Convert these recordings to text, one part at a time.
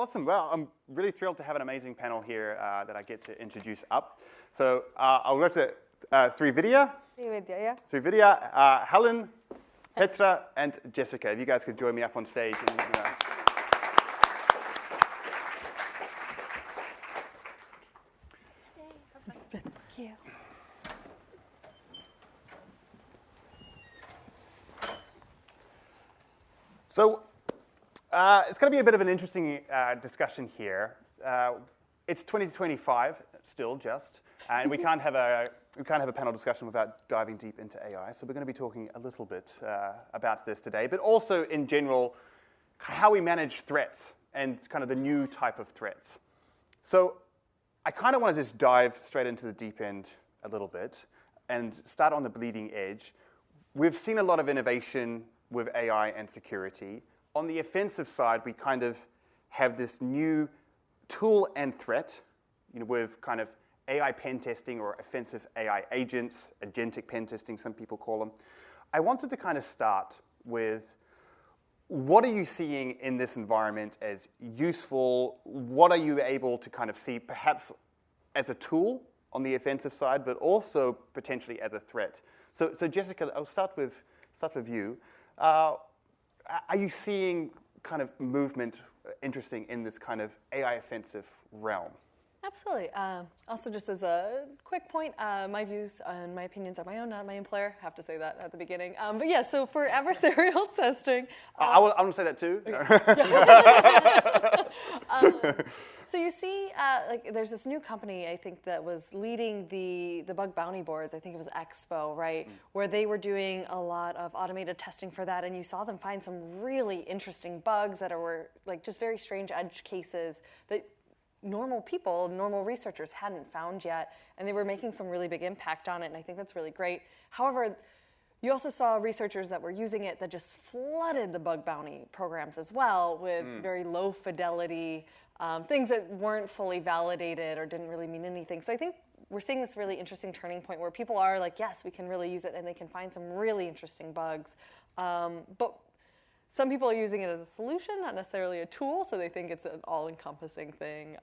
Awesome. Well, I'm really thrilled to have an amazing panel here that I get to introduce up. So I'll go to Srividya. Yeah. Srividya, Helen, Petra, and Jessica. If you guys could join me up on stage. And, Thank you. So it's going to be a bit of an interesting discussion here. It's 2025 still, and we can't have a panel discussion without diving deep into AI. So we're going to be talking a little bit about this today, but also in general how we manage threats and kind of the new type of threats. So I kind of want to just dive straight into the deep end a little bit and start on the bleeding edge. We've seen a lot of innovation with AI and security. On the offensive side, we kind of have this new tool and threat, with kind of AI pen testing or offensive AI agents, agentic pen testing, some people call them. I wanted to kind of start with what are you seeing in this environment as useful? What are you able to kind of see perhaps as a tool on the offensive side, but also potentially as a threat? So Jessica, I'll start with you. Are you seeing kind of movement interesting in this kind of AI offensive realm? Absolutely. Also, just as a quick point, my views and my opinions are my own, not my employer. Have to say that at the beginning. But yeah, so for adversarial testing, I want to say that too. Okay. So you see, there's this new company I think that was leading the bug bounty boards. I think it was Expo, right, where they were doing a lot of automated testing for that, and you saw them find some really interesting bugs that were like just very strange edge cases that normal people, normal researchers hadn't found yet, and they were making some really big impact on it, and I think that's really great. However, you also saw researchers that were using it that just flooded the bug bounty programs as well with very low fidelity, things that weren't fully validated or didn't really mean anything. So I think we're seeing this really interesting turning point where people are like, yes, we can really use it, and they can find some really interesting bugs. But some people are using it as a solution, not necessarily a tool, so they think it's an all-encompassing thing.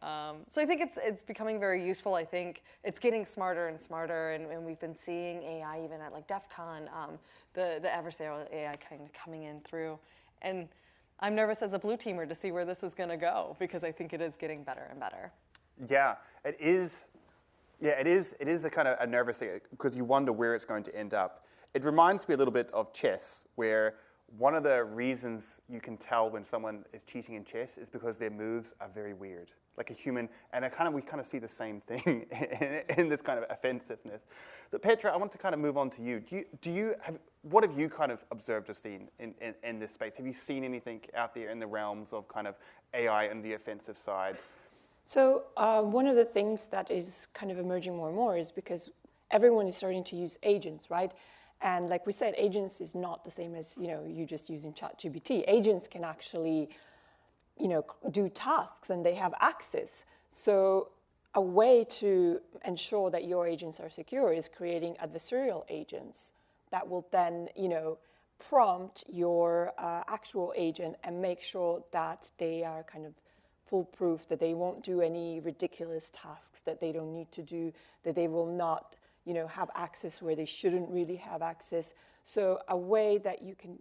So I think it's becoming very useful. I think it's getting smarter and smarter, and we've been seeing AI even at like DEF CON, the adversarial AI kind of coming in through. And I'm nervous as a blue teamer to see where this is going to go, because I think it is getting better and better. Yeah, it is. Yeah, it is a kind of a nervous thing, because you wonder where it's going to end up. It reminds me a little bit of chess, where one of the reasons you can tell when someone is cheating in chess is because their moves are very weird, like a human. And we kind of see the same thing in this kind of offensiveness. So Petra, I want to kind of move on to you. What have you kind of observed or seen in this space? Have you seen anything out there in the realms of kind of AI and the offensive side? So one of the things that is kind of emerging more and more is because everyone is starting to use agents, right? And like we said, agents is not the same as, you just using ChatGPT. Agents can actually, do tasks, and they have access. So a way to ensure that your agents are secure is creating adversarial agents that will then, prompt your actual agent and make sure that they are kind of foolproof, that they won't do any ridiculous tasks that they don't need to do, that they will not have access where they shouldn't really have access. So a way that you can,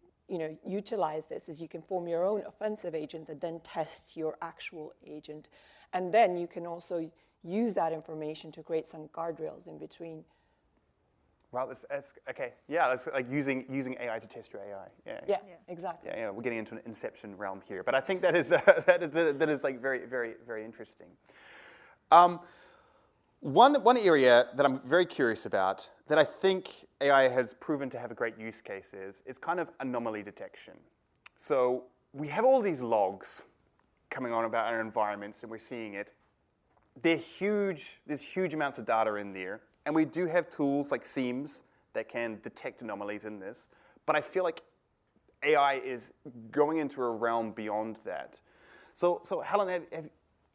utilize this is you can form your own offensive agent that then tests your actual agent. And then you can also use that information to create some guardrails in between. Well, that's okay. Yeah, that's like using AI to test your AI. Yeah, exactly. Yeah, we're getting into an inception realm here, but I think that is that is like very, very, very interesting. One area that I'm very curious about that I think AI has proven to have a great use case is kind of anomaly detection. So we have all these logs coming on about our environments, and we're seeing it. There's huge amounts of data in there, and we do have tools like SIEMs that can detect anomalies in this, but I feel like AI is going into a realm beyond that. So Helen,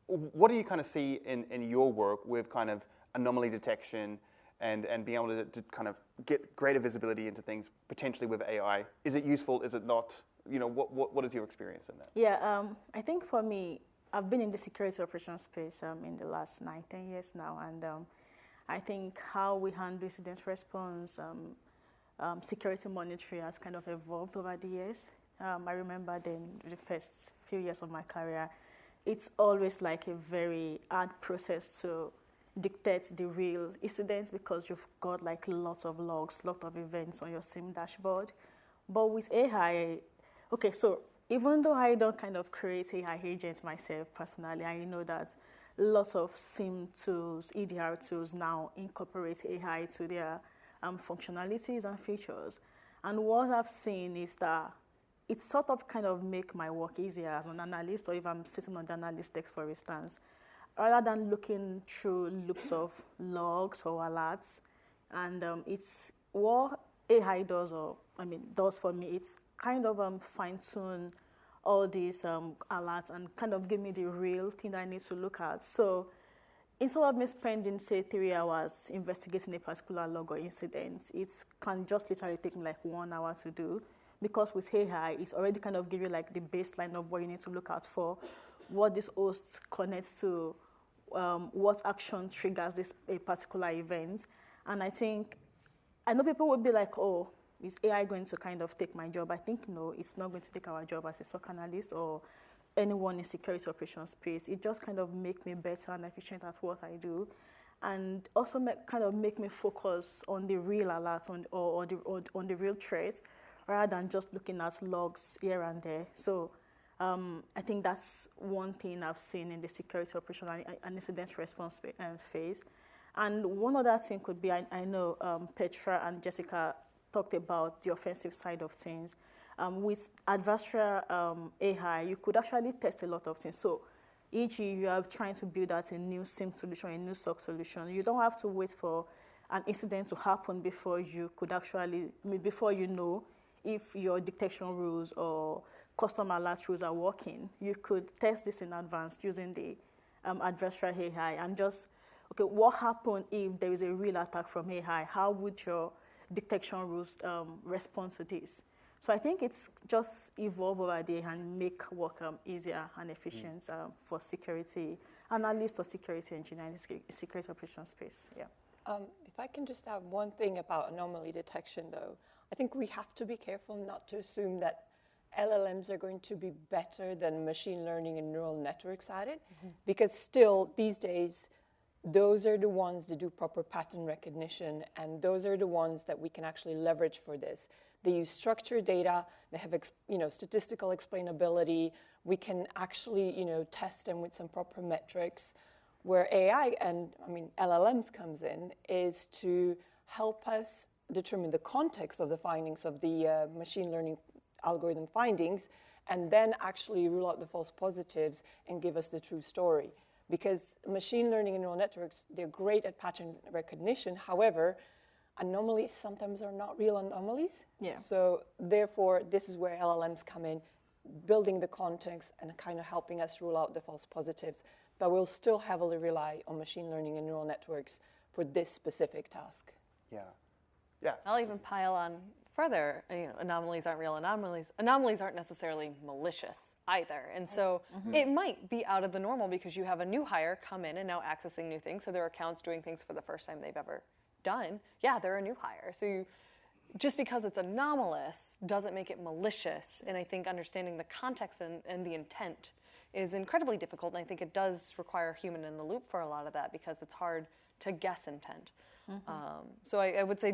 what do you kind of see in your work with kind of anomaly detection and being able to kind of get greater visibility into things potentially with AI? Is it useful? Is it not? What is your experience in that? Yeah, I think for me, I've been in the security operations space in the last 9-10 years now, and I think how we handle incident response, security monitoring has kind of evolved over the years. I remember then the first few years of my career, it's always like a very hard process to dictate the real incidents because you've got like lots of logs, lots of events on your SIM dashboard. But with AI, okay, so even though I don't kind of create AI agents myself personally, I know that lots of SIM tools, EDR tools now incorporate AI to their functionalities and features. And what I've seen is that it sort of kind of make my work easier as an analyst, or if I'm sitting on the analyst desk, for instance, rather than looking through loops of logs or alerts. And it's what AI does, does for me. It's kind of fine-tune all these alerts and kind of give me the real thing that I need to look at. So instead of me spending, say, 3 hours investigating a particular log or incident, it can just literally take me like 1 hour to do. Because with AI, it's already kind of give you like the baseline of what you need to look out for, what this host connects to, what action triggers this a particular event. And I know people would be like, oh, is AI going to kind of take my job? I think no, it's not going to take our job as a SOC analyst or anyone in security operations space. It just kind of make me better and efficient at what I do. And also make me focus on the real alerts on the real threats, rather than just looking at logs here and there. So I think that's one thing I've seen in the security operation and incident response phase. And one other thing could be, I know Petra and Jessica talked about the offensive side of things. With adversarial AI, you could actually test a lot of things. So e.g., you are trying to build out a new SIM solution, a new SOC solution. You don't have to wait for an incident to happen before you know if your detection rules or custom alert rules are working. You could test this in advance using the adversarial AI and just, okay, what happened if there is a real attack from AI? How would your detection rules respond to this? So I think it's just evolve over there and make work easier and efficient for security analysts or security engineers in the security operations space. Yeah. If I can just add one thing about anomaly detection, though, I think we have to be careful not to assume that LLMs are going to be better than machine learning and neural networks at it, because still these days, those are the ones that do proper pattern recognition, and those are the ones that we can actually leverage for this. They use structured data, they have statistical explainability, we can actually test them with some proper metrics. Where AI and LLMs comes in is to help us determine the context of the findings of the machine learning algorithm findings, and then actually rule out the false positives and give us the true story. Because machine learning and neural networks, they're great at pattern recognition. However, anomalies sometimes are not real anomalies. Yeah. So therefore, this is where LLMs come in, building the context and kind of helping us rule out the false positives. But we'll still heavily rely on machine learning and neural networks for this specific task. Yeah. Yeah. I'll even pile on further. Anomalies aren't real anomalies. Anomalies aren't necessarily malicious either. And so it might be out of the normal because you have a new hire come in and now accessing new things. So their account's doing things for the first time they've ever done. Yeah, they're a new hire. So just because it's anomalous doesn't make it malicious. And I think understanding the context and the intent is incredibly difficult. And I think it does require a human in the loop for a lot of that because it's hard to guess intent. So I would say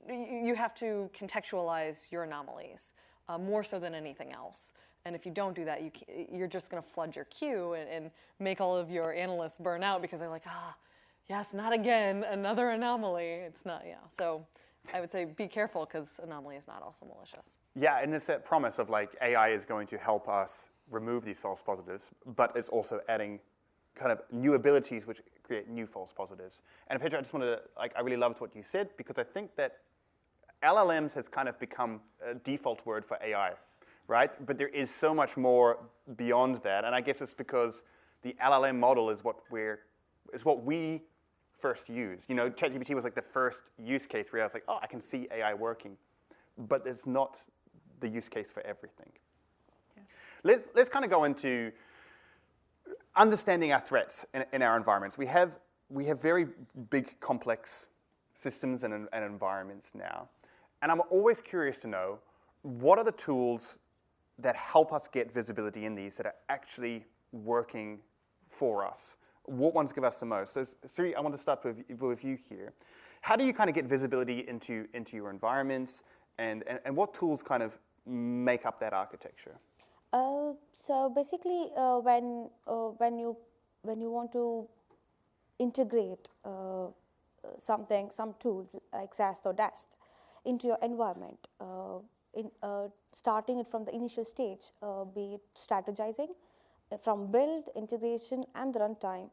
you have to contextualize your anomalies more so than anything else. And if you don't do that, you're just going to flood your queue and make all of your analysts burn out because they're like, yes, not again, another anomaly. It's not, So I would say be careful because anomaly is not also malicious. Yeah, and it's that promise of like AI is going to help us remove these false positives, but it's also adding kind of new abilities which create new false positives. And Petra, I just wanted to, I really loved what you said because I think that LLMs has kind of become a default word for AI, right? But there is so much more beyond that, and I guess it's because the LLM model is what we first used. ChatGPT was like the first use case where I was like, I can see AI working, but it's not the use case for everything. Yeah. Let's kind of go into understanding our threats in our environments. We have very big, complex systems and environments now. And I'm always curious to know, what are the tools that help us get visibility in these that are actually working for us? What ones give us the most? So, Sri, I want to start with you here. How do you kind of get visibility into your environments, and what tools kind of make up that architecture? So basically, when you want to integrate some tools like SAST or DAST into your environment, starting it from the initial stage, be it strategizing, from build, integration, and the runtime,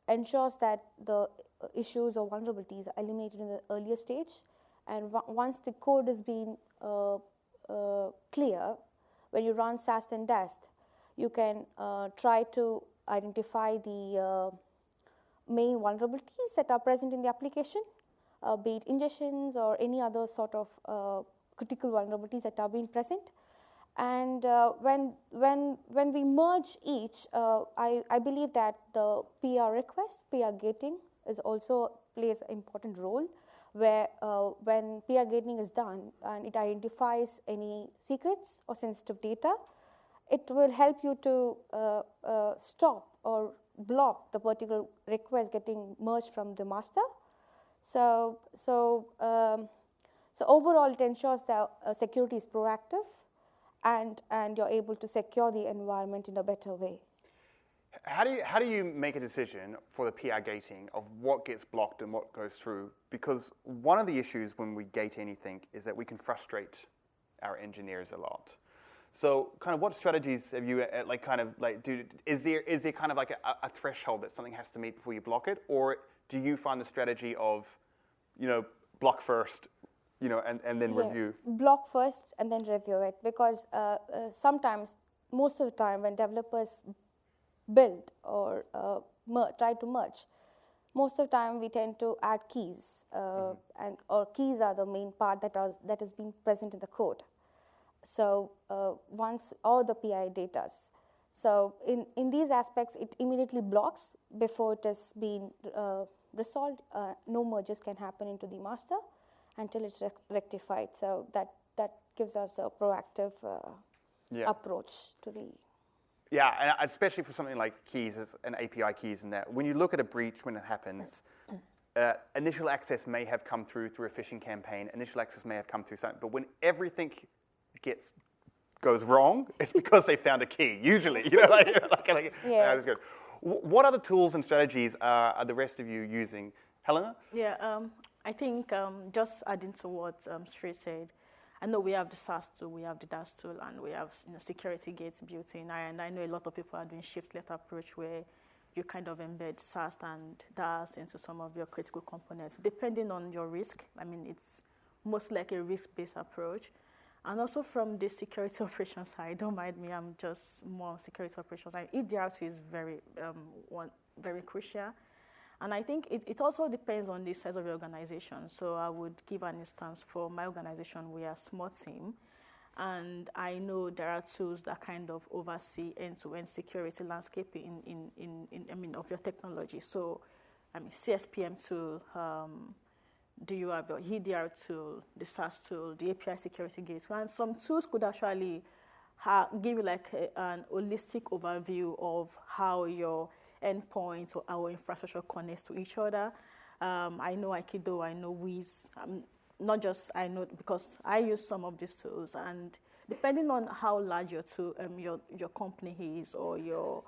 ensures that the issues or vulnerabilities are eliminated in the earlier stage. And once the code has been clear, when you run SAST and DAST, you can try to identify the main vulnerabilities that are present in the application, be it ingestions or any other sort of critical vulnerabilities that are being present. And when we merge each, I believe that the PR request, PR gating is also plays an important role, where when PR gating is done and it identifies any secrets or sensitive data, it will help you to stop or block the particular request getting merged from the master. So overall, it ensures that security is proactive, and you're able to secure the environment in a better way. How do you make a decision for the PR gating of what gets blocked and what goes through? Because one of the issues when we gate anything is that we can frustrate our engineers a lot. So, kind of, what strategies have you is there kind of like a threshold that something has to meet before you block it, or do you find the strategy of, block first, and then review? Block first and then review it, because sometimes, most of the time, when developers build or try to merge, most of the time we tend to add keys, or keys are the main part that is being present in the code. So once all the PI data, so in these aspects, it immediately blocks before it has been resolved. No merges can happen into the master until it's rectified. So that gives us a proactive approach to the. Yeah, and especially for something like keys and API keys and that. When you look at a breach when it happens, initial access may have come through a phishing campaign. Initial access may have come through something. But when everything goes wrong, it's because they found a key. Usually, that's good. What other tools and strategies are the rest of you using, Helena? Yeah, I think just adding to what Sri said. I know we have the SAST tool, we have the DAST tool, and we have security gates built in. And I know a lot of people are doing shift-left approach, where you kind of embed SAST and DAST into some of your critical components, depending on your risk. I mean, it's most like a risk-based approach. And also from the security operations side, don't mind me, I'm just more security operations side. EDR2 is very crucial. And I think it also depends on the size of your organization. So I would give an instance for my organization. We are a small team. And I know there are tools that kind of oversee end-to-end security landscape of your technology. So, CSPM tool, do you have your EDR tool, the SAST tool, the API security gates? And some tools could actually give you like an holistic overview of how your endpoints or our infrastructure connects to each other. I know Aikido, I know Wiz, not just I know because I use some of these tools, and depending on how large your tool, your company is, or your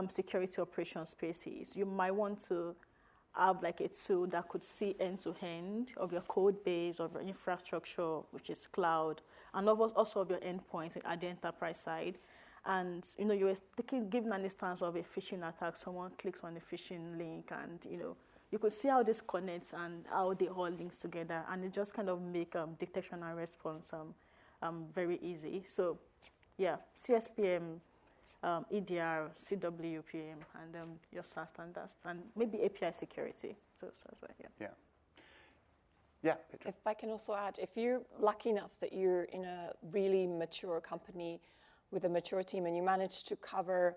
security operations space is, you might want to have like a tool that could see end-to-end of your code base, of your infrastructure, which is cloud, and also of your endpoints at the enterprise side. And you were giving an instance of a phishing attack. Someone clicks on a phishing link, and you could see how this connects and how they all link together, and it just kind of make detection and response very easy. So, yeah, CSPM, EDR, CWPM, and your SAST and DAST, and maybe API security. So yeah, Petra. If I can also add, if you're lucky enough that you're in a really mature company with a mature team and you manage to cover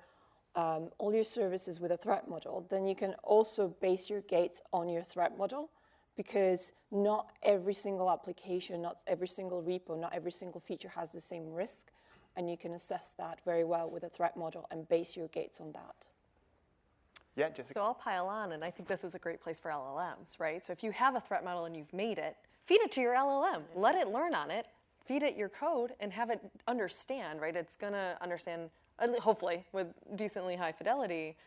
all your services with a threat model, then you can also base your gates on your threat model, because not every single application, not every single repo, not every single feature has the same risk, and you can assess that very well with a threat model and base your gates on that. Yeah, Jessica? So I'll pile on, and I think this is a great place for LLMs, right? So if you have a threat model and you've made it, feed it to your LLM. Let it learn on it, feed it your code, and have it understand, right? It's going to understand, hopefully, with decently high fidelity,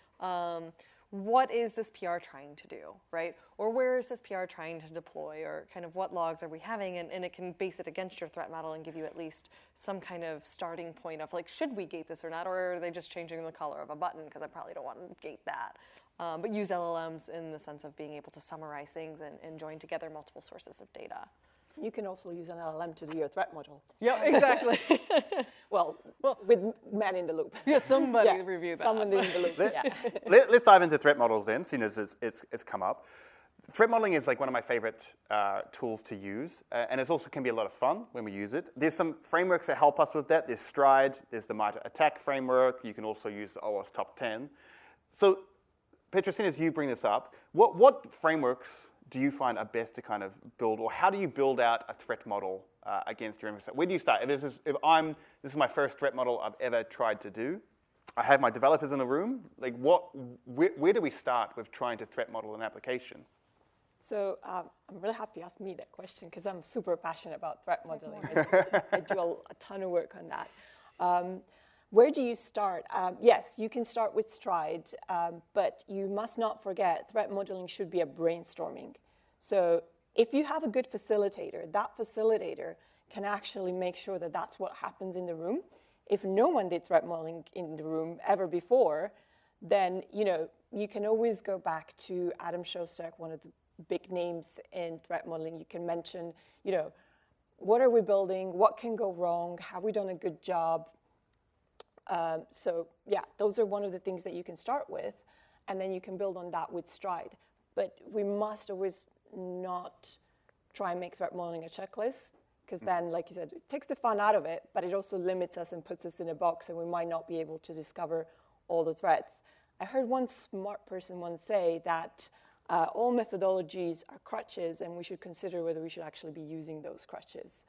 what is this PR trying to do, right? Or where is this PR trying to deploy, or kind of what logs are we having? And it can base it against your threat model and give you at least some kind of starting point of, like, should we gate this or not? Or are they just changing the color of a button? Because I probably don't want to gate that. But use LLMs in the sense of being able to summarize things and join together multiple sources of data. You can also use an LLM to do your threat model. Yeah, exactly. well, with man in the loop. Yeah, somebody review that. Someone in the loop, yeah. Let's dive into threat models then, seeing as it's come up. Threat modeling is like one of my favorite tools to use, and it also can be a lot of fun when we use it. There's some frameworks that help us with that. There's Stride, there's the MITRE ATT&CK framework. You can also use the OWASP Top 10. So, Petra, seeing as you bring this up, what frameworks do you find are best to kind of build, or how do you build out a threat model against your infrastructure? Where do you start? This is my first threat model I've ever tried to do. I have my developers in the room. Like, where do we start with trying to threat model an application? So I'm really happy you asked me that question, because I'm super passionate about threat modeling. I do a ton of work on that. Where do you start? Yes, you can start with Stride, but you must not forget threat modeling should be a brainstorming. So if you have a good facilitator, that facilitator can actually make sure that that's what happens in the room. If no one did threat modeling in the room ever before, then you can always go back to Adam Shostak, one of the big names in threat modeling. You can mention, what are we building? What can go wrong? Have we done a good job? So yeah, those are one of the things that you can start with, and then you can build on that with Stride. But we must always not try and make threat modeling a checklist, because then, like you said, it takes the fun out of it, but it also limits us and puts us in a box, and we might not be able to discover all the threats. I heard one smart person once say that all methodologies are crutches, and we should consider whether we should actually be using those crutches.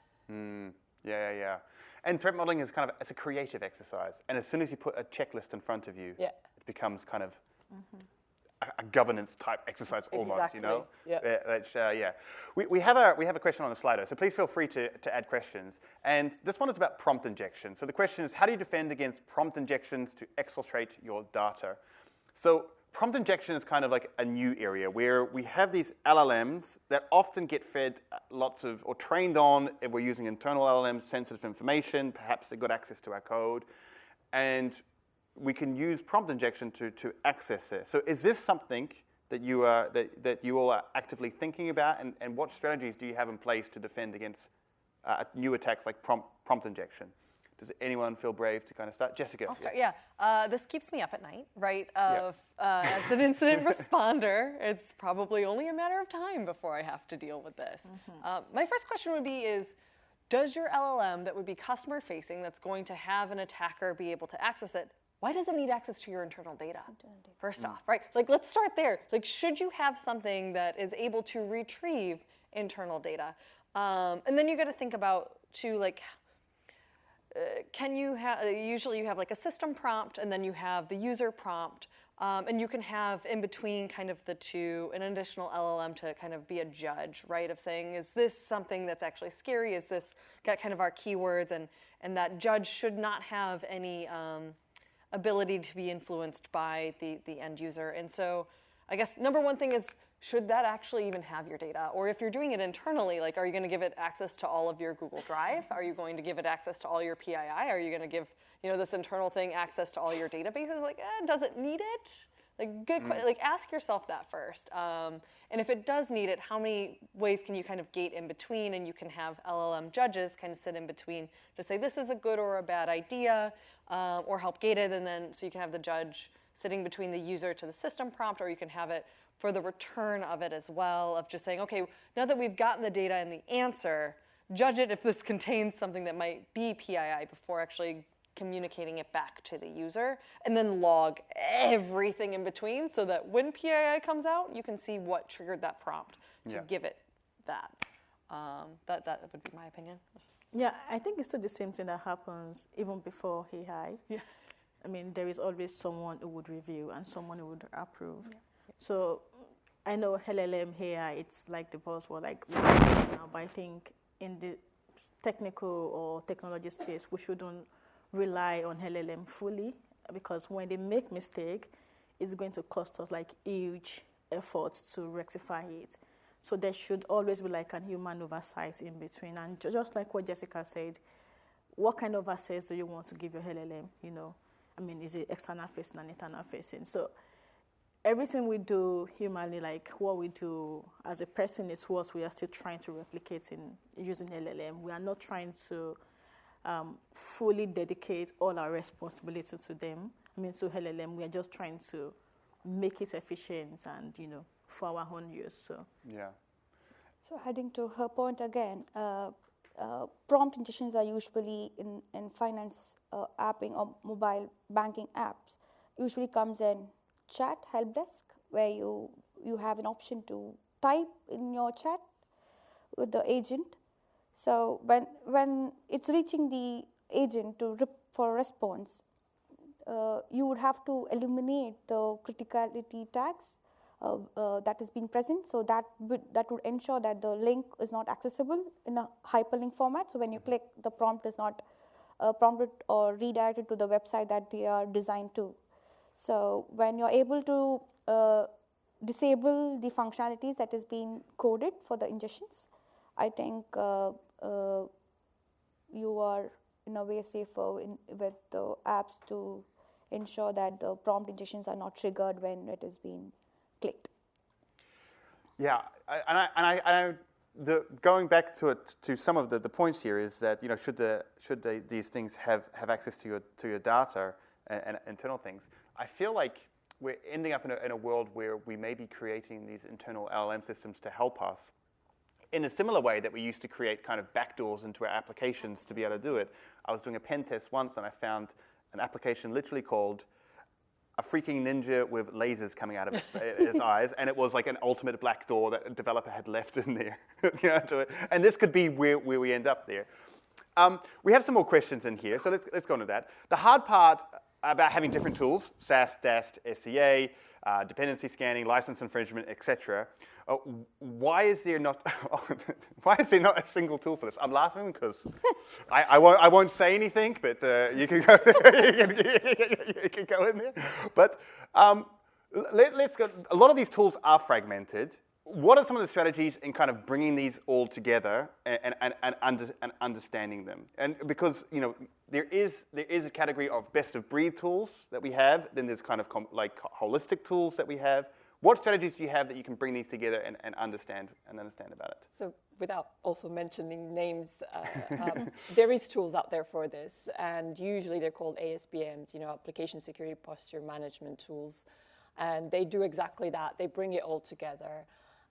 Yeah. And threat modeling is it's a creative exercise. And as soon as you put a checklist in front of you, it becomes kind of a governance type exercise almost, Exactly. We have a question on the Slido, so please feel free to add questions. And this one is about prompt injection. So the question is, how do you defend against prompt injections to exfiltrate your data? So prompt injection is kind of like a new area where we have these LLMs that often get fed or trained on, if we're using internal LLMs, sensitive information, perhaps they got access to our code, and we can use prompt injection to access it. So is this something that you all are actively thinking about, and what strategies do you have in place to defend against new attacks like prompt injection? Does anyone feel brave to kind of start? Jessica. I'll start, this keeps me up at night, right? As an incident responder, it's probably only a matter of time before I have to deal with this. My first question would be does your LLM that would be customer facing, that's going to have an attacker be able to access it, why does it need access to your internal data? First off, right? Like, let's start there. Like, should you have something that is able to retrieve internal data? And then you got to think about, too, like, can you have, usually you have like a system prompt, and then you have the user prompt, and you can have in between kind of the two an additional LLM to kind of be a judge, right, of saying, is this something that's actually scary? Is this got kind of our keywords? And that judge should not have any ability to be influenced by the end user. And so I guess number one thing is, should that actually even have your data? Or if you're doing it internally, like, are you going to give it access to all of your Google Drive? Are you going to give it access to all your PII? Are you going to give this internal thing access to all your databases? Like, does it need it? Like, like, ask yourself that first. And if it does need it, how many ways can you kind of gate in between? And you can have LLM judges kind of sit in between to say this is a good or a bad idea, or help gate it. And then so you can have the judge sitting between the user to the system prompt, or you can have it for the return of it as well, of just saying, okay, now that we've gotten the data and the answer, judge it if this contains something that might be PII before actually communicating it back to the user, and then log everything in between so that when PII comes out, you can see what triggered that prompt to give it that. That would be my opinion. Yeah, I think it's still the same thing that happens even before AI. Yeah. I mean, there is always someone who would review and someone who would approve. Yeah. So I know LLM AI, it's like the buzzword, like now, but I think in the technical or technology space, we shouldn't rely on LLM fully, because when they make mistake, it's going to cost us like huge efforts to rectify it. So there should always be like a human oversight in between. And just like what Jessica said, what kind of access do you want to give your LLM? You know, I mean, is it external facing and internal facing? So everything we do humanly, like what we do as a person, is what we are still trying to replicate in using LLM. We are not trying to fully dedicate all our responsibility to them. I mean, to LLM, we are just trying to make it efficient and, you know, for our own use. So yeah. So adding to her point again, prompt ingestions are usually in finance apping or mobile banking apps. Usually comes in chat help desk, where you have an option to type in your chat with the agent. So when it's reaching the agent for a response, you would have to eliminate the criticality tags that has been present. So that would ensure that the link is not accessible in a hyperlink format. So when you click, the prompt is not prompted or redirected to the website that they are designed to. So when you're able to disable the functionalities that is being coded for the ingestions, I think you are in a way safer with the apps to ensure that the prompt ingestions are not triggered when it is being clicked. Yeah, going back to some of the points here is that, you know, should these things have access to your data and internal things. I feel like we're ending up in a world where we may be creating these internal LLM systems to help us in a similar way that we used to create kind of backdoors into our applications to be able to do it. I was doing a pen test once and I found an application literally called a freaking ninja with lasers coming out of his eyes, and it was like an ultimate black door that a developer had left in there. You know, and this could be where we end up there. We have some more questions in here, so let's go into that. The hard part about having different tools, SAST, DAST, SCA, dependency scanning, license infringement, etc. Why is there not a single tool for this? I'm laughing because I won't say anything, but you can go you can go in there. But let's go. A lot of these tools are fragmented. What are some of the strategies in kind of bringing these all together and understanding them? And because, you know, there is a category of best of breed tools that we have. Then there's kind of like holistic tools that we have. What strategies do you have that you can bring these together and understand about it? So without also mentioning names, there is tools out there for this, and usually they're called ASPMs, you know, Application Security Posture Management Tools, and they do exactly that. They bring it all together.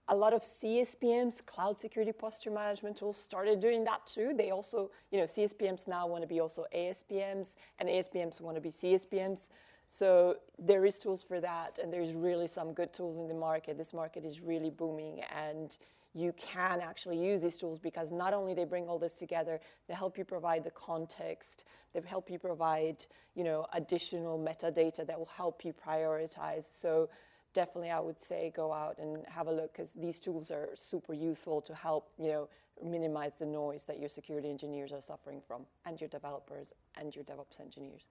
A lot of CSPMs, Cloud Security Posture Management Tools, started doing that too. They also, you know, CSPMs now want to be also ASPMs, and ASPMs want to be CSPMs. So there is tools for that, and there's really some good tools in the market. This market is really booming, and you can actually use these tools because not only they bring all this together, they help you provide the context, they help you provide, you know, additional metadata that will help you prioritize. So definitely I would say go out and have a look, because these tools are super useful to help, you know, minimize the noise that your security engineers are suffering from, and your developers and your DevOps engineers.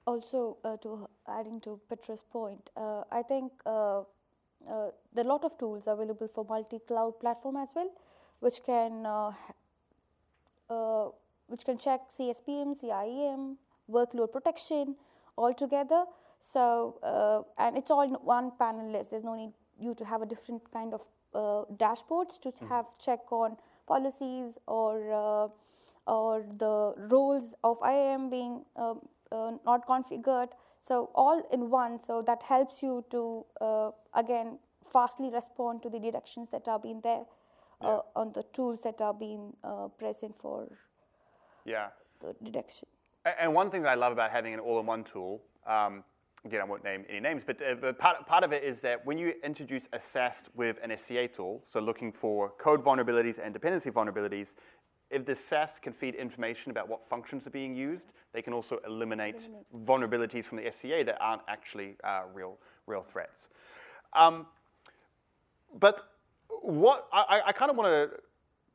Also, adding to Petra's point, I think there are a lot of tools available for multi-cloud platform as well, which can check CSPM, CIEM, workload protection all together. So, and it's all in one panel list. There's no need you to have a different kind of dashboards to have check on policies or the roles of IAM being not configured. So all in one. So that helps you to again fastly respond to the directions that are being there on the tools that are being present for the detection. And one thing that I love about having an all-in-one tool, again, I won't name any names, but part of it is that when you introduce a SAST with an SCA tool, so looking for code vulnerabilities and dependency vulnerabilities, if the SAST can feed information about what functions are being used, they can also eliminate vulnerabilities from the SCA that aren't actually real threats. But what I kind of want to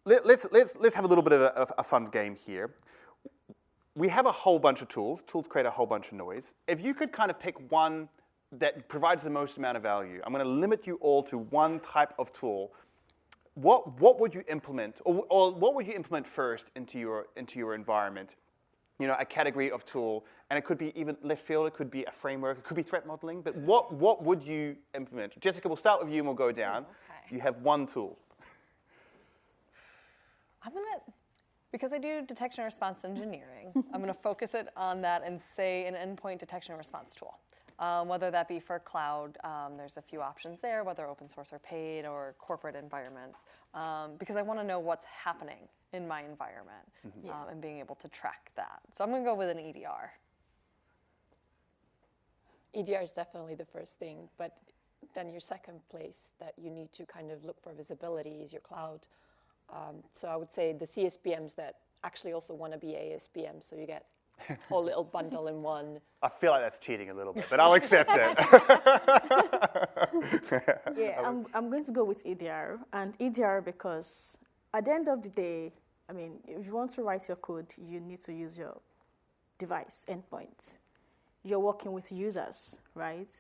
let's have a little bit of a fun game here. We have a whole bunch of tools. Tools create a whole bunch of noise. If you could kind of pick one that provides the most amount of value, I'm going to limit you all to one type of tool. What would you implement, or what would you implement first into your environment? You know, a category of tool, and it could be even left field. It could be a framework. It could be threat modeling. But what would you implement? Jessica, we'll start with you and we'll go down. Okay. You have one tool. Because I do detection and response engineering, I'm going to focus it on that and say an endpoint detection and response tool. Whether that be for cloud, there's a few options there, whether open source or paid or corporate environments, because I want to know what's happening in my environment and being able to track that. So I'm going to go with an EDR. EDR is definitely the first thing, but then your second place that you need to kind of look for visibility is your cloud. So I would say the CSPMs that actually also want to be ASPM, so you get a whole little bundle in one. I feel like that's cheating a little bit, but I'll accept it. Yeah, I'm going to go with EDR. And EDR because at the end of the day, I mean, if you want to write your code, you need to use your device endpoint. You're working with users, right?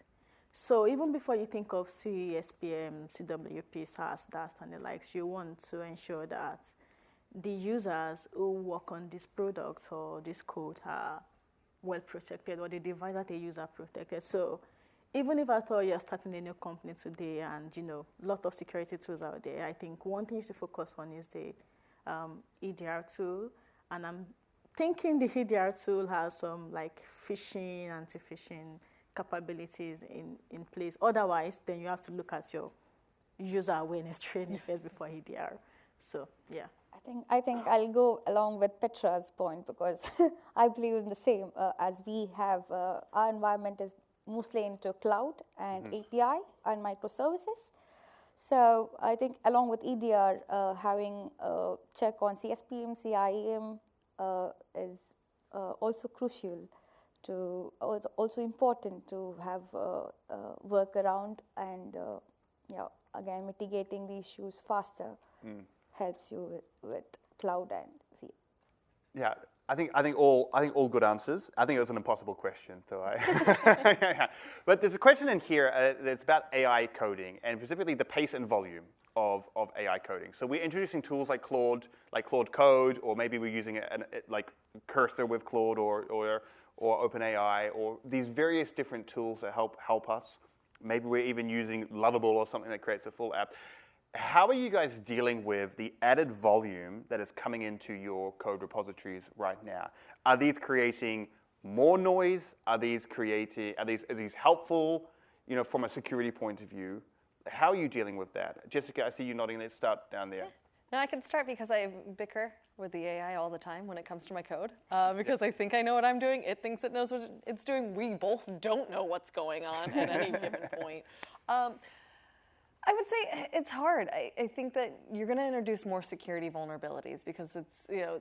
So even before you think of CSPM, CWP, SAST, DAST, and the likes, you want to ensure that the users who work on this product or this code are well protected, or the device that they use are protected. So even if I thought you're starting a new company today and, you know, a lot of security tools out there, I think one thing you should focus on is the EDR tool. And I'm thinking the EDR tool has some like phishing, anti-phishing capabilities in place. Otherwise, then you have to look at your user awareness training first before EDR. So, yeah. I think I'll go along with Petra's point because I believe in the same. As we have, our environment is mostly into cloud and API and microservices. So I think along with EDR, having a check on CSPM, CIEM is also crucial. Also important to have work around and again mitigating the issues faster helps you with cloud and C. Yeah, I think all good answers. I think it was an impossible question, so yeah. But there's a question in here that's about AI coding and specifically the pace and volume of AI coding. So we're introducing tools like Claude Code, or maybe we're using like Cursor with Claude or OpenAI, or these various different tools that help us. Maybe we're even using Lovable or something that creates a full app. How are you guys dealing with the added volume that is coming into your code repositories right now? Are these creating more noise? Are these helpful, you know, from a security point of view? How are you dealing with that? Jessica, I see you nodding. Let's start down there. No, I can start because I bicker with the AI all the time when it comes to my code. Because I think I know what I'm doing. It thinks it knows what it's doing. We both don't know what's going on at any given point. I would say it's hard. I think that you're going to introduce more security vulnerabilities because it's, you know,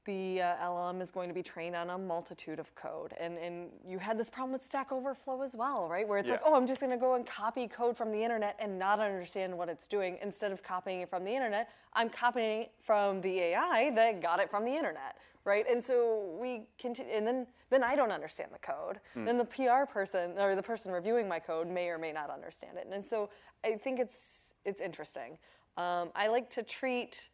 the LLM is going to be trained on a multitude of code. And you had this problem with Stack Overflow as well, right? Where it's like, oh, I'm just going to go and copy code from the internet and not understand what it's doing. Instead of copying it from the internet, I'm copying it from the AI that got it from the internet, right? And so we continue, and then I don't understand the code. Then the PR person, or the person reviewing my code may or may not understand it. And so I think it's interesting. I like to treat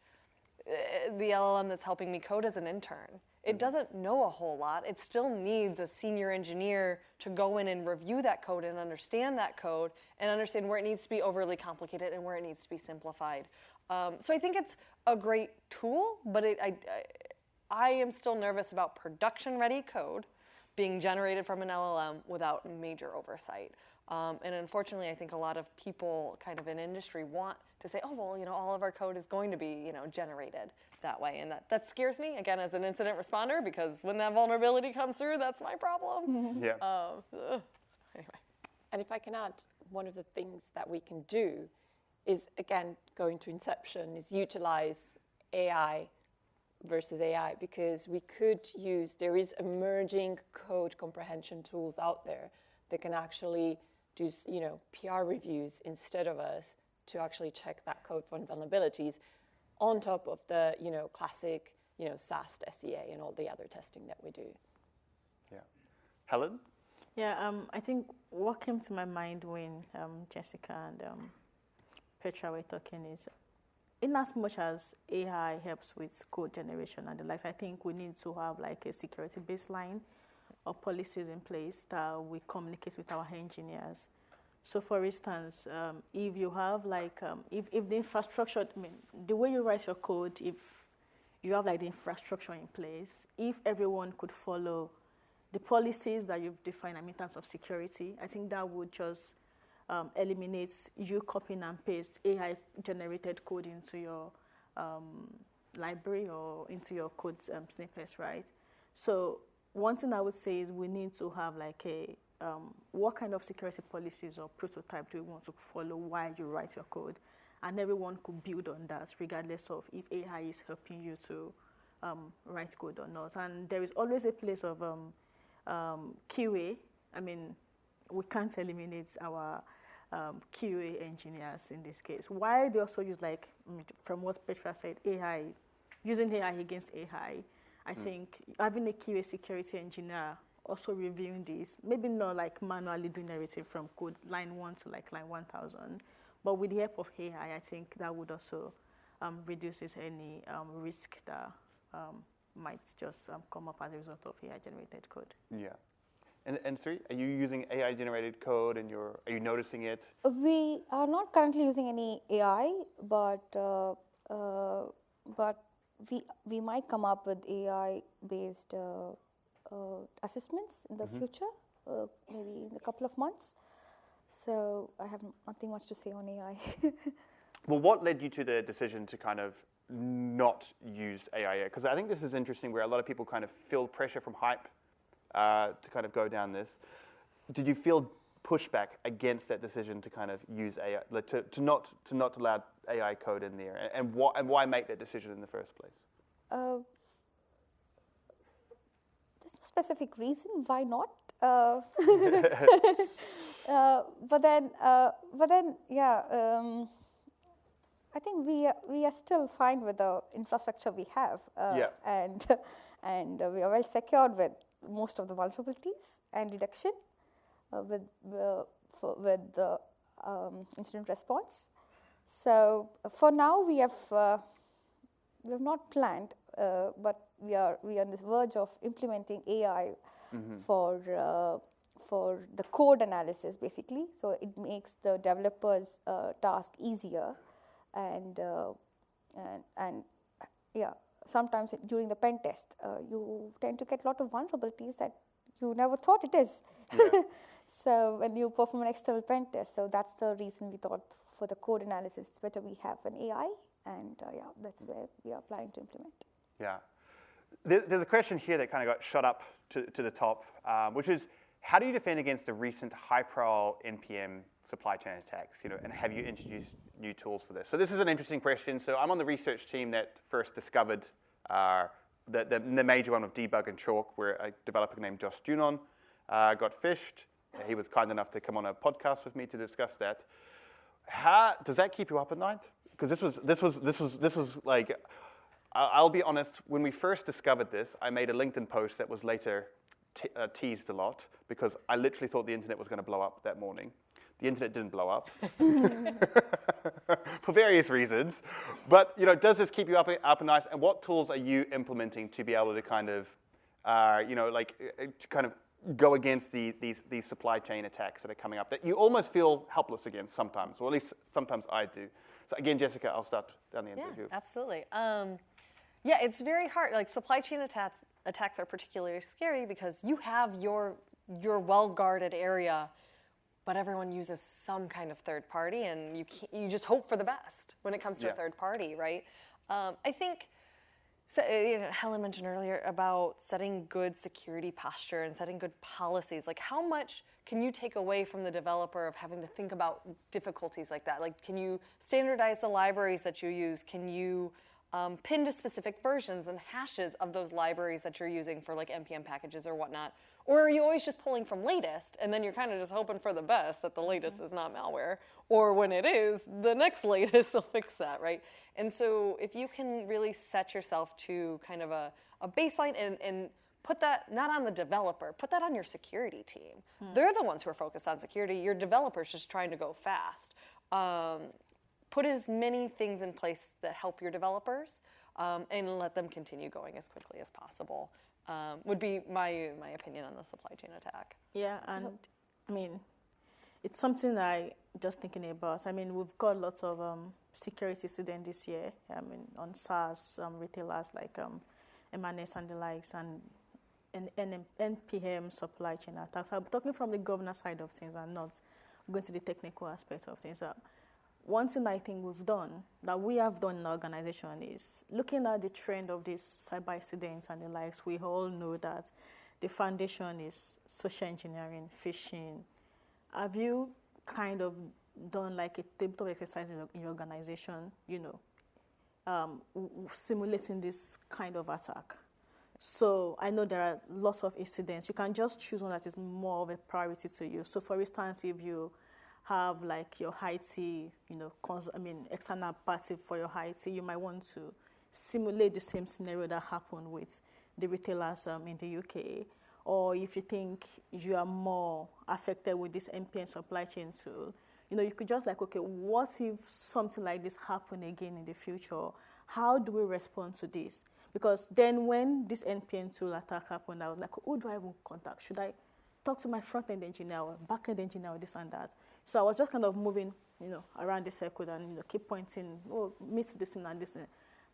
the LLM that's helping me code as an intern. It doesn't know a whole lot. It still needs a senior engineer to go in and review that code and understand that code and understand where it needs to be overly complicated and where it needs to be simplified. So I think it's a great tool, but I am still nervous about production-ready code being generated from an LLM without major oversight. And unfortunately, I think a lot of people kind of in industry want to say, oh, well, all of our code is going to be, generated that way. And that scares me, again, as an incident responder, because when that vulnerability comes through, that's my problem. Yeah. Anyway. And if I can add, one of the things that we can do is, again, going to inception, is utilize AI versus AI, because we could use, there is emerging code comprehension tools out there that can actually do, PR reviews instead of us to actually check that code for vulnerabilities on top of the, classic, SAST, SEA, and all the other testing that we do. Yeah. Helen? Yeah, I think what came to my mind when Jessica and Petra were talking is, in as much as AI helps with code generation and the likes, I think we need to have like a security baseline or policies in place that we communicate with our engineers. So for instance, if you have like, if the infrastructure, the way you write your code, if you have like the infrastructure in place, if everyone could follow the policies that you've defined in terms of security, I think that would just eliminate you copying and paste AI-generated code into your library or into your code snippets, right? So one thing I would say is we need to have like a, what kind of security policies or prototype do you want to follow while you write your code? And everyone could build on that regardless of if AI is helping you to write code or not. And there is always a place of QA. We can't eliminate our QA engineers in this case. Why they also use, like, from what Petra said, AI, using AI against AI, I think having a QA security engineer also reviewing this, maybe not like manually doing everything from code line 1 to like line 1000, but with the help of AI, I think that would also reduces any risk that might just come up as a result of AI-generated code. Yeah. And Sri, are you using AI-generated code, and are you noticing it? We are not currently using any AI, but we might come up with AI-based assessments in the future, maybe in a couple of months. So I have nothing much to say on AI. Well, what led you to the decision to kind of not use AI? Because I think this is interesting, where a lot of people kind of feel pressure from hype to kind of go down this. Did you feel pushback against that decision to kind of use AI, to not allow AI code in there, and why make that decision in the first place? There's no specific reason why not. But then, yeah. I think we are still fine with the infrastructure we have, and we are well secured with most of the vulnerabilities and detection with the incident response. So for now, we have not planned, but we are on this verge of implementing AI for the code analysis, basically. So it makes the developers' task easier. And sometimes during the pen test, you tend to get a lot of vulnerabilities that you never thought it is. Yeah. So when you perform an external pen test, so that's the reason we thought for the code analysis, it's better we have an AI, and that's where we are planning to implement. Yeah. There's a question here that kind of got shot up to the top, which is, how do you defend against the recent high-profile NPM supply chain attacks? And have you introduced new tools for this? So this is an interesting question. So I'm on the research team that first discovered the major one of debug and chalk, where a developer named Josh Junon got phished. He was kind enough to come on a podcast with me to discuss that. How does that keep you up at night? Because this was like, I'll be honest. When we first discovered this, I made a LinkedIn post that was later teased a lot, because I literally thought the internet was going to blow up that morning. The internet didn't blow up for various reasons. But does this keep you up at night? And what tools are you implementing to be able to kind of, to kind of go against these supply chain attacks that are coming up that you almost feel helpless against sometimes, or at least sometimes I do. So again, Jessica, I'll start down the end with you. Absolutely. It's very hard. Like, supply chain attacks are particularly scary because you have your well-guarded area, but everyone uses some kind of third party, and you just hope for the best when it comes to a third party, right? I think, so, Helen mentioned earlier about setting good security posture and setting good policies. Like, how much can you take away from the developer of having to think about difficulties like that? Like, can you standardize the libraries that you use? Can you pin to specific versions and hashes of those libraries that you're using for like NPM packages or whatnot? Or are you always just pulling from latest, and then you're kind of just hoping for the best that the latest is not malware? Or when it is, the next latest will fix that, right? And so if you can really set yourself to kind of a baseline and put that not on the developer, put that on your security team. They're the ones who are focused on security. Your developer's just trying to go fast. Put as many things in place that help your developers and let them continue going as quickly as possible. Would be my opinion on the supply chain attack. Yeah, and I mean, it's something I just thinking about. I mean, we've got lots of security incidents this year. I mean, on SaaS retailers like M&S and the likes, and NPM supply chain attacks. I'll be talking from the governance side of things and not going to the technical aspects of things. One thing I think we have done in our organization is looking at the trend of these cyber incidents and the likes. We all know that the foundation is social engineering, phishing. Have you kind of done like a tabletop exercise in your organization, simulating this kind of attack? So I know there are lots of incidents. You can just choose one that is more of a priority to you. So for instance, if you have like your IT, external party for your IT, you might want to simulate the same scenario that happened with the retailers in the UK. Or if you think you are more affected with this NPM supply chain tool, you could just like, okay, what if something like this happen again in the future? How do we respond to this? Because then when this NPM tool attack happened, I was like, who do I even contact? Should I talk to my front-end engineer or back-end engineer or this and that? So I was just kind of moving, around the circle and, keep pointing, meet this thing and this thing.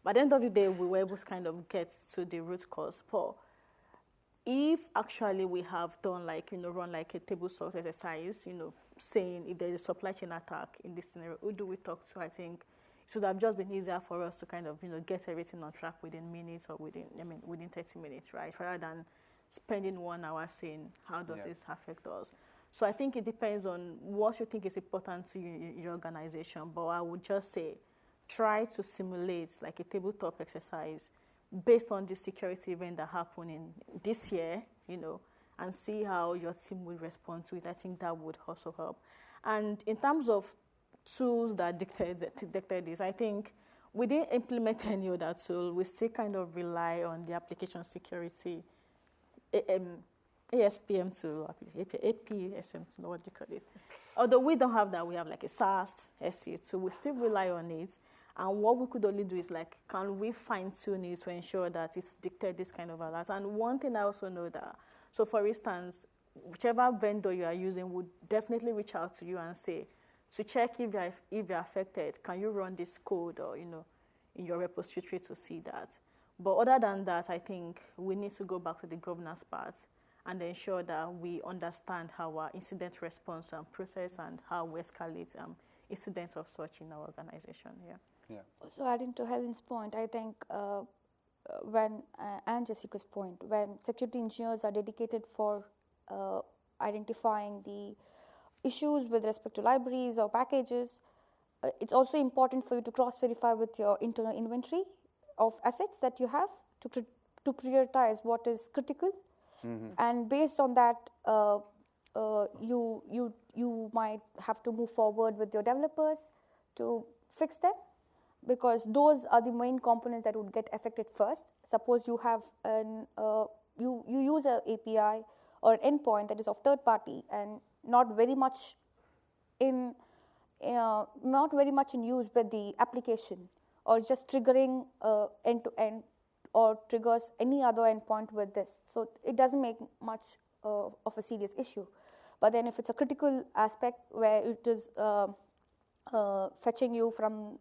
By the end of the day, we were able to kind of get to the root cause. If actually we have done like, run like a table salt exercise, saying if there's a supply chain attack in this scenario, who do we talk to? I think it should have just been easier for us to kind of, get everything on track within minutes or within 30 minutes, right? Rather than spending 1 hour saying, how does this affect us? So I think it depends on what you think is important to you in your organization. But I would just say, try to simulate like a tabletop exercise based on the security event that happened in this year, and see how your team will respond to it. I think that would also help. And in terms of tools that dictated this, I think we didn't implement any other tool. We still kind of rely on the application security ASPM tool, APSM tool, what do you call it? Although we don't have that, we have like a SaaS SC tool. We still rely on it. And what we could only do is like, can we fine tune it to ensure that it's dictated this kind of alerts? And one thing I also know that, so for instance, whichever vendor you are using would definitely reach out to you and say, to check if you're affected, can you run this code or, in your repository to see that? But other than that, I think we need to go back to the governance part and ensure that we understand our incident response process and how we escalate incidents of such in our organization. Yeah. So adding to Helen's point, I think and Jessica's point, when security engineers are dedicated for identifying the issues with respect to libraries or packages, it's also important for you to cross-verify with your internal inventory of assets that you have to prioritize what is critical. Mm-hmm. And based on that, you might have to move forward with your developers to fix them, because those are the main components that would get affected first. Suppose you have you use an API or an endpoint that is of third party and not very much in use with the application, or just triggering end to end, or triggers any other endpoint with this. So it doesn't make much of a serious issue. But then if it's a critical aspect where it is fetching you from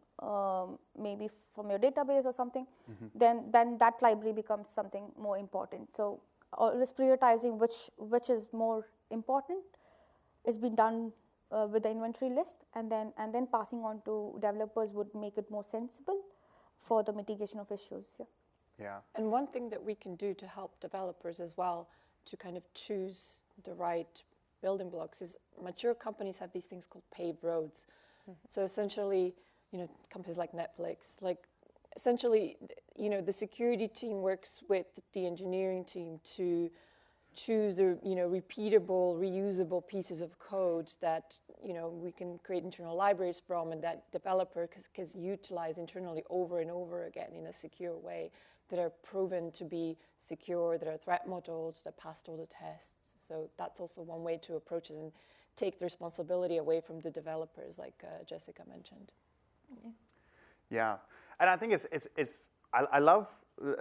maybe from your database or something, mm-hmm. then that library becomes something more important. So always prioritizing which is more important is being done with the inventory list, and then passing on to developers would make it more sensible for the mitigation of issues. Yeah. Yeah. And one thing that we can do to help developers as well to kind of choose the right building blocks is mature companies have these things called paved roads. So essentially, companies like Netflix, essentially, the security team works with the engineering team to choose the, repeatable, reusable pieces of code that, we can create internal libraries from, and that developer can utilize internally over and over again in a secure way, that are proven to be secure, that are threat modeled, that passed all the tests. So that's also one way to approach it and take the responsibility away from the developers, like Jessica mentioned. Yeah, and I think I love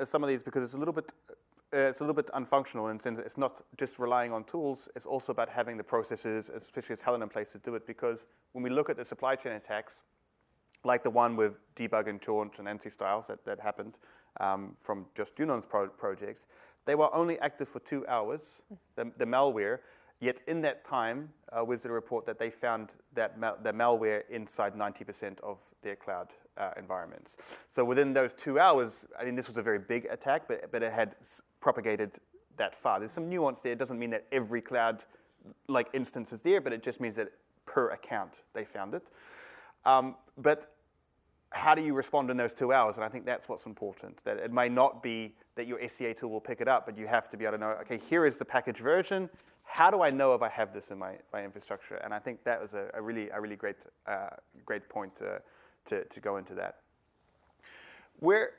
some of these because it's a little bit unfunctional in the sense that it's not just relying on tools. It's also about having the processes, especially as Helen, in place to do it. Because when we look at the supply chain attacks, like the one with debug and jaunt and anti-styles that happened from just Junon's projects, they were only active for 2 hours, the malware. Yet in that time, was the report that they found that the malware inside 90% of their cloud environments. So within those 2 hours, I mean, this was a very big attack, but it had propagated that far. There's some nuance there. It doesn't mean that every cloud instance is there, but it just means that per account they found it. But how do you respond in those 2 hours? And I think that's what's important, that it may not be that your SCA tool will pick it up, but you have to be able to know, okay, here is the package version. How do I know if I have this in my infrastructure? And I think that was a really great point to go into that. Where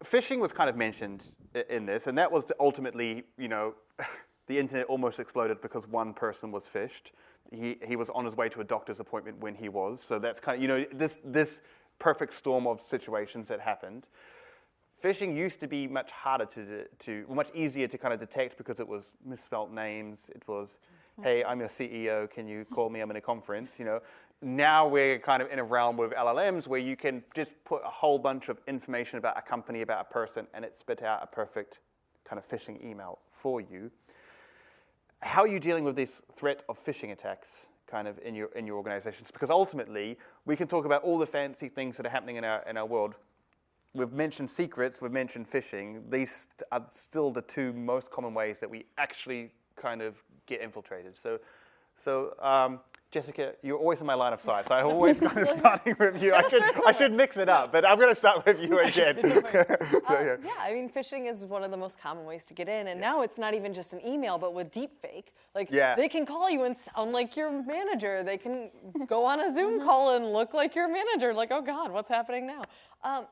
phishing was kind of mentioned in this, and that was ultimately, the internet almost exploded because one person was phished. He was on his way to a doctor's appointment when he was. So that's kind of, this perfect storm of situations that happened. Phishing used to be much harder much easier to kind of detect because it was misspelt names. It was, hey, I'm your CEO, can you call me? I'm in a conference, Now we're kind of in a realm with LLMs where you can just put a whole bunch of information about a company, about a person, and it spit out a perfect kind of phishing email for you. How are you dealing with this threat of phishing attacks kind of in your organizations? Because ultimately, we can talk about all the fancy things that are happening in our world. We've mentioned secrets, we've mentioned phishing. These are still the two most common ways that we actually kind of get infiltrated. So Jessica, you're always in my line of sight, so I'm always kind of starting with you. I should mix it up, but I'm going to start with you again. Yeah, I mean, phishing is one of the most common ways to get in, and now it's not even just an email, but with deepfake. They can call you and sound like your manager. They can go on a Zoom call and look like your manager. Like, oh God, what's happening now?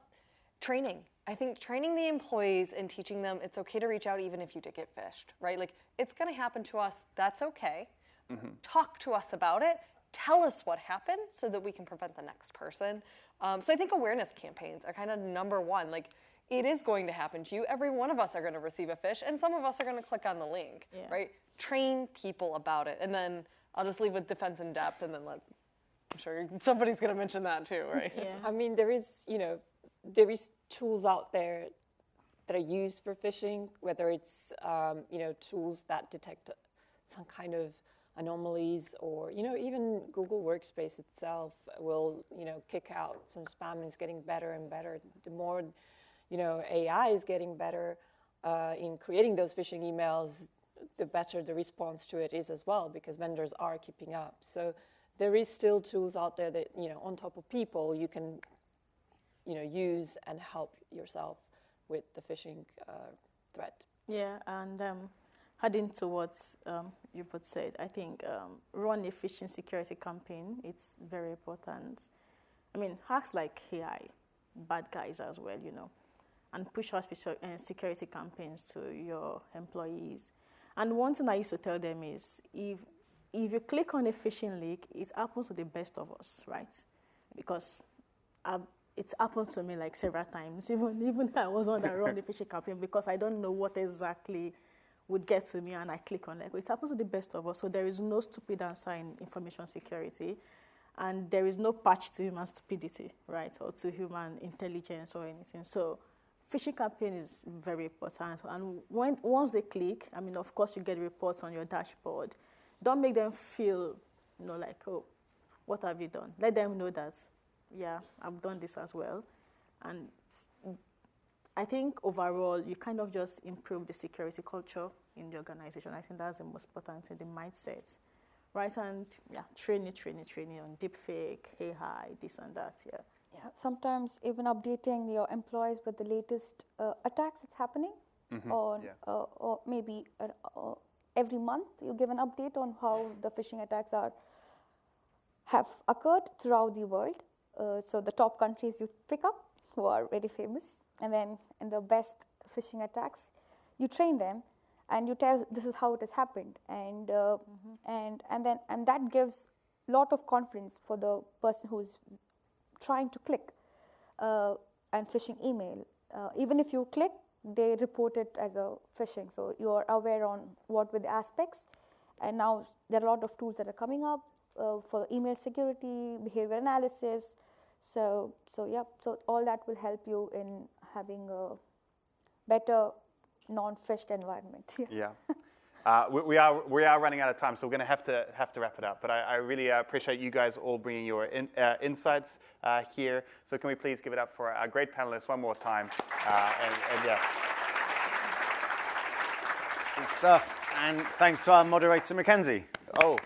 Training. I think training the employees and teaching them it's okay to reach out even if you did get phished, right? It's going to happen to us. That's okay. Mm-hmm. Talk to us about it. Tell us what happened so that we can prevent the next person. So I think awareness campaigns are kind of number one. It is going to happen to you. Every one of us are going to receive a phish, and some of us are going to click on the link, right? Train people about it. And then I'll just leave with defense in depth, and then I'm sure somebody's going to mention that too, right? Yeah. I mean, there is tools out there that are used for phishing, whether it's tools that detect some kind of anomalies, or even Google Workspace itself will kick out some spam, and it's getting better and better. The more AI is getting better in creating those phishing emails, the better the response to it is as well, because vendors are keeping up. So there is still tools out there that on top of people you can use and help yourself with the phishing threat. Yeah, and adding to what you both said, I think run a phishing security campaign. It's very important. I mean, hacks like AI, bad guys as well, and push out security campaigns to your employees. And one thing I used to tell them is, if you click on a phishing link, it happens to the best of us, right? Because it's happened to me several times, even I was on a run a phishing campaign, because I don't know what exactly would get to me, and I click on it. It happens to the best of us, so there is no stupid answer in information security, and there is no patch to human stupidity, right, or to human intelligence or anything. So phishing campaign is very important, and once they click, I mean, of course, you get reports on your dashboard. Don't make them feel, oh, what have you done? Let them know that, yeah, I've done this as well. And I think overall, you kind of just improve the security culture in the organization. I think that's the most important thing, the mindset, right? And yeah, training on deepfake, AI, this and that, yeah. Yeah, sometimes even updating your employees with the latest attacks that's happening, or maybe every month you give an update on how the phishing attacks have occurred throughout the world. So the top countries you pick up who are very famous, and then in the best phishing attacks, you train them, and you tell this is how it has happened, and that gives a lot of confidence for the person who's trying to click and phishing email. Even if you click, they report it as a phishing, so you are aware on what were the aspects. And now there are a lot of tools that are coming up for email security, behavior analysis. So all that will help you in having a better non-phished environment. Yeah. We are running out of time, so we're going to have to wrap it up. But I really appreciate you guys all bringing your insights here. So can we please give it up for our great panelists one more time? And yeah. Good stuff. And thanks to our moderator, Mackenzie. Oh.